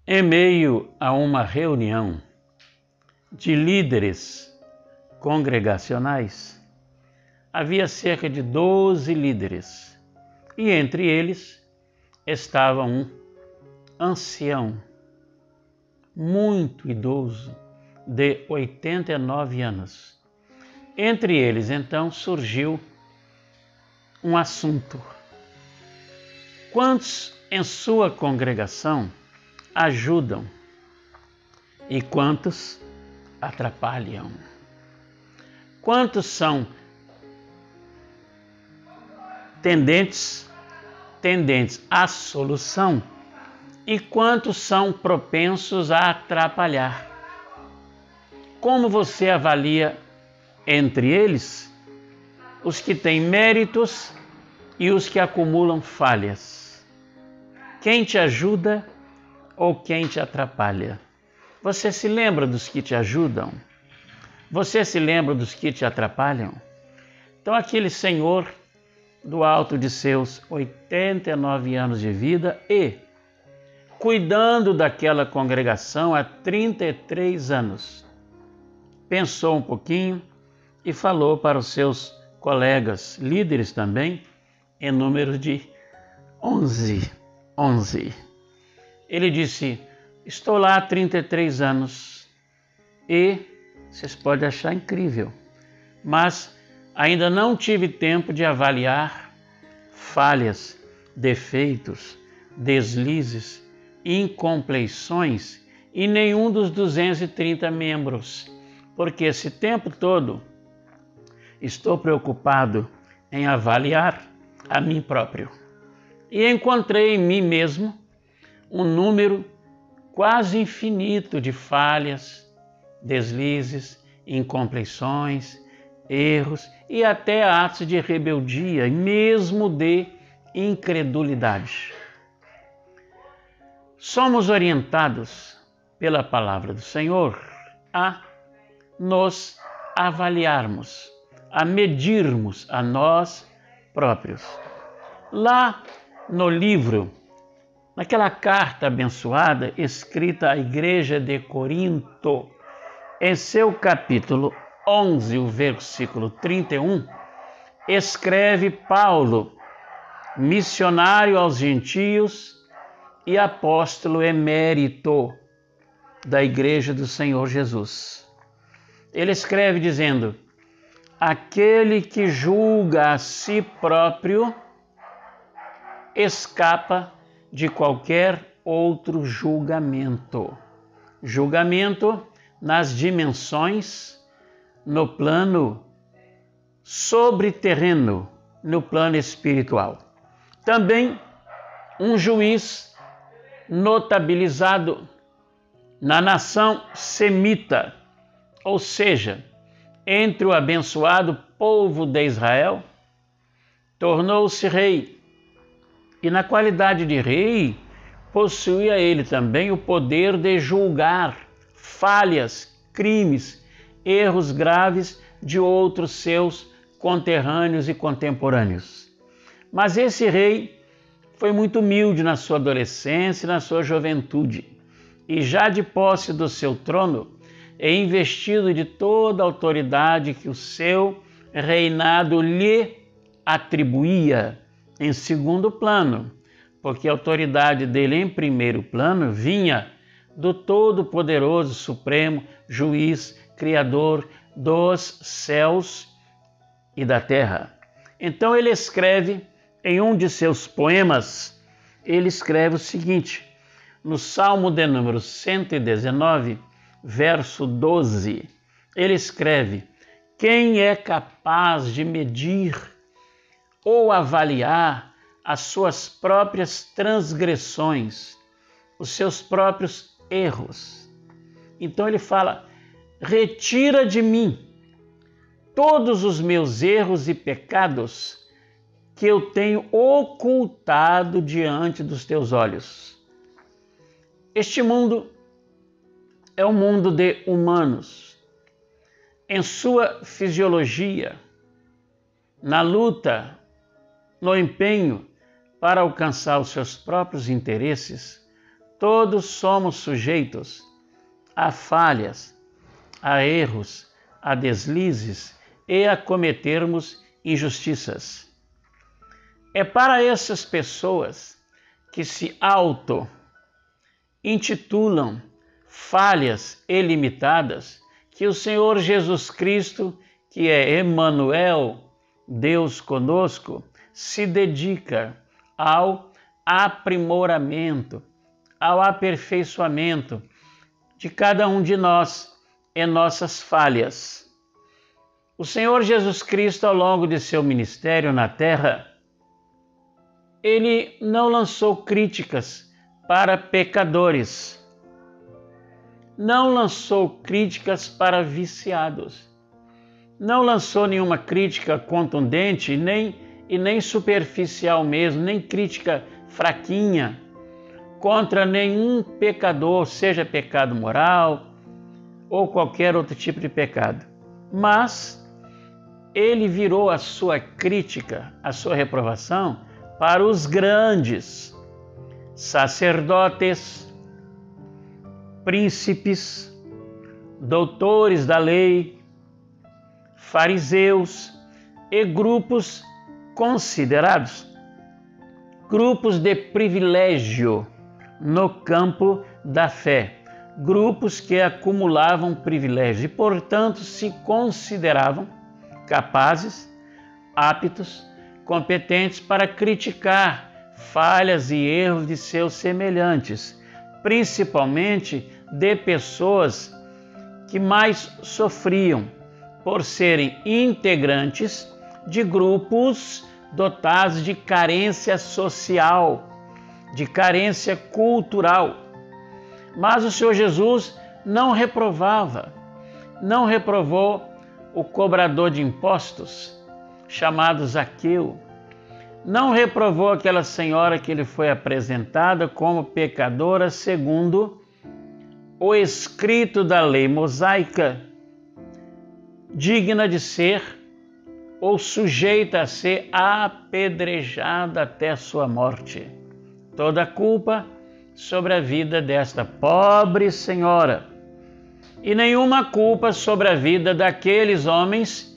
Em meio a uma reunião de líderes congregacionais, havia cerca de 12 líderes, e entre eles estava um ancião, muito idoso, de 89 anos. Entre eles, então, surgiu um assunto: quantos em sua congregação ajudam e quantos atrapalham? Quantos são tendentes à solução e quantos são propensos a atrapalhar? Como você avalia entre eles os que têm méritos e os que acumulam falhas? Quem te ajuda ou quem te atrapalha? Você se lembra dos que te ajudam? Você se lembra dos que te atrapalham? Então aquele senhor, do alto de seus 89 anos de vida e cuidando daquela congregação há 33 anos, pensou um pouquinho e falou para os seus colegas, líderes também, em número de 11. Ele disse: estou lá há 33 anos e vocês podem achar incrível, mas ainda não tive tempo de avaliar falhas, defeitos, deslizes, incompleições em nenhum dos 230 membros, porque esse tempo todo estou preocupado em avaliar a mim próprio. E encontrei em mim mesmo um número quase infinito de falhas, deslizes, incompleições, erros e até atos de rebeldia, mesmo de incredulidade. Somos orientados pela palavra do Senhor a nos avaliarmos, a medirmos a nós próprios. Lá no livro, naquela carta abençoada escrita à igreja de Corinto, em seu capítulo 11, o versículo 31, escreve Paulo, missionário aos gentios e apóstolo emérito da igreja do Senhor Jesus. Ele escreve dizendo: aquele que julga a si próprio escapa de qualquer outro julgamento. Julgamento nas dimensões, no plano sobreterreno, no plano espiritual. Também um juiz notabilizado na nação semita, ou seja, entre o abençoado povo de Israel, tornou-se rei. E na qualidade de rei, possuía ele também o poder de julgar falhas, crimes, erros graves de outros seus conterrâneos e contemporâneos. Mas esse rei foi muito humilde na sua adolescência e na sua juventude, e já de posse do seu trono, é investido de toda a autoridade que o seu reinado lhe atribuía em segundo plano, porque a autoridade dele em primeiro plano vinha do Todo-Poderoso Supremo Juiz, Criador dos céus e da terra. Então ele escreve em um de seus poemas, ele escreve o seguinte, no Salmo de número 119, verso 12, ele escreve: quem é capaz de medir ou avaliar as suas próprias transgressões, os seus próprios erros? Então ele fala: retira de mim todos os meus erros e pecados que eu tenho ocultado diante dos teus olhos. Este mundo é um mundo de humanos. Em sua fisiologia, na luta, no empenho para alcançar os seus próprios interesses, Todos somos sujeitos a falhas, a erros, a deslizes e a cometermos injustiças. É para essas pessoas que se auto-intitulam falhas ilimitadas que o Senhor Jesus Cristo, que é Emanuel, Deus conosco, se dedica ao aprimoramento, ao aperfeiçoamento de cada um de nós em nossas falhas. O Senhor Jesus Cristo, ao longo de seu ministério na terra, ele não lançou críticas para pecadores, não lançou críticas para viciados, não lançou nenhuma crítica contundente e nem superficial mesmo, nem crítica fraquinha contra nenhum pecador, seja pecado moral ou qualquer outro tipo de pecado. Mas ele virou a sua crítica, a sua reprovação para os grandes sacerdotes, príncipes, doutores da lei, fariseus e grupos considerados grupos de privilégio no campo da fé, grupos que acumulavam privilégios e, portanto, se consideravam capazes, aptos, competentes para criticar falhas e erros de seus semelhantes, principalmente de pessoas que mais sofriam por serem integrantes de grupos dotados de carência social, de carência cultural. Mas o Senhor Jesus não reprovava, não reprovou o cobrador de impostos, chamado Zaqueu, não reprovou aquela senhora que lhe foi apresentada como pecadora segundo o escrito da lei mosaica, digna de ser ou sujeita a ser apedrejada até a sua morte. Toda a culpa sobre a vida desta pobre senhora e nenhuma culpa sobre a vida daqueles homens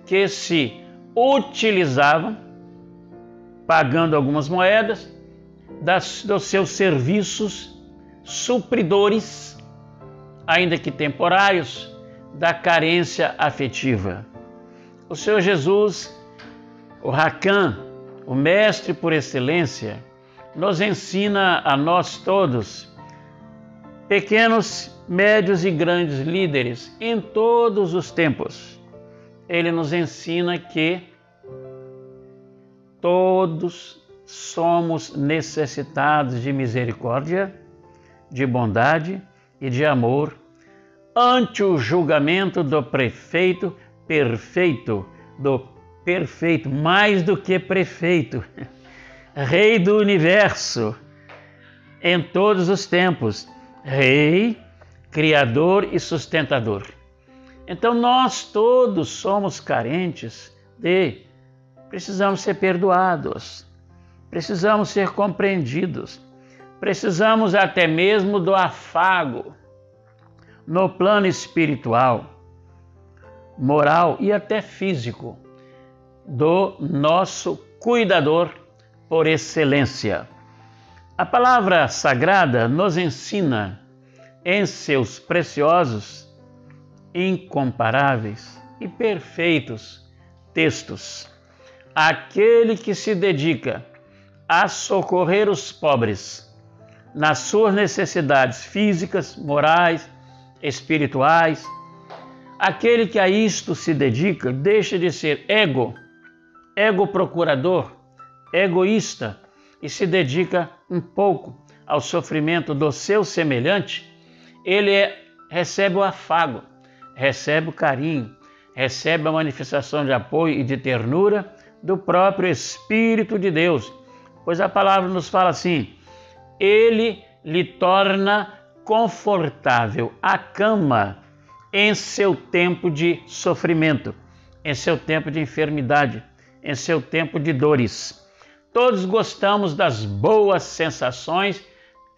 que se utilizavam, pagando algumas moedas, dos seus serviços supridores, ainda que temporários, da carência afetiva. O Senhor Jesus, o Racan, o mestre por excelência, nos ensina a nós todos, pequenos, médios e grandes líderes, em todos os tempos. Ele nos ensina que todos somos necessitados de misericórdia, de bondade e de amor ante o julgamento do prefeito perfeito, do perfeito, mais do que prefeito, Rei do universo, em todos os tempos, Rei, Criador e sustentador. Então nós todos somos carentes precisamos ser perdoados, precisamos ser compreendidos, precisamos até mesmo do afago no plano espiritual, moral e até físico do nosso cuidador por excelência. A palavra sagrada nos ensina em seus preciosos, incomparáveis e perfeitos textos. Aquele que se dedica a socorrer os pobres nas suas necessidades físicas, morais, espirituais, aquele que a isto se dedica deixa de ser ego procurador, egoísta e se dedica um pouco ao sofrimento do seu semelhante. Ele recebe o afago, recebe o carinho, recebe a manifestação de apoio e de ternura do próprio Espírito de Deus, pois a palavra nos fala assim: ele lhe torna confortável a cama em seu tempo de sofrimento, em seu tempo de enfermidade, em seu tempo de dores. Todos gostamos das boas sensações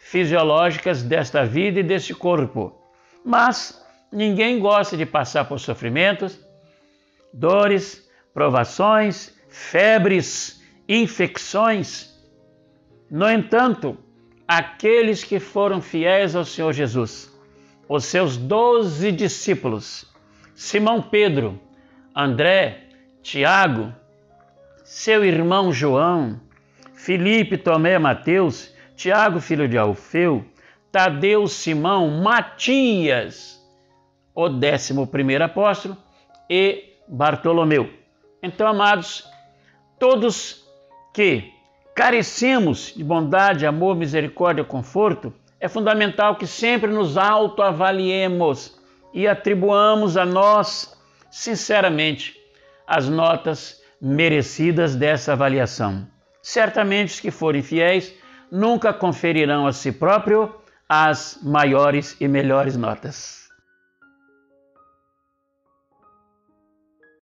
fisiológicas desta vida e deste corpo. Mas ninguém gosta de passar por sofrimentos, dores, provações, febres, infecções. No entanto, aqueles que foram fiéis ao Senhor Jesus, os seus 12 discípulos, Simão Pedro, André, Tiago, seu irmão João, Filipe, Tomé, Mateus, Tiago, filho de Alfeu, Tadeu, Simão, Matias, o 11º apóstolo, e Bartolomeu. Então, amados, todos que carecemos de bondade, amor, misericórdia, conforto, é fundamental que sempre nos autoavaliemos e atribuamos a nós, sinceramente, as notas merecidas dessa avaliação. Certamente os que forem fiéis nunca conferirão a si próprio as maiores e melhores notas.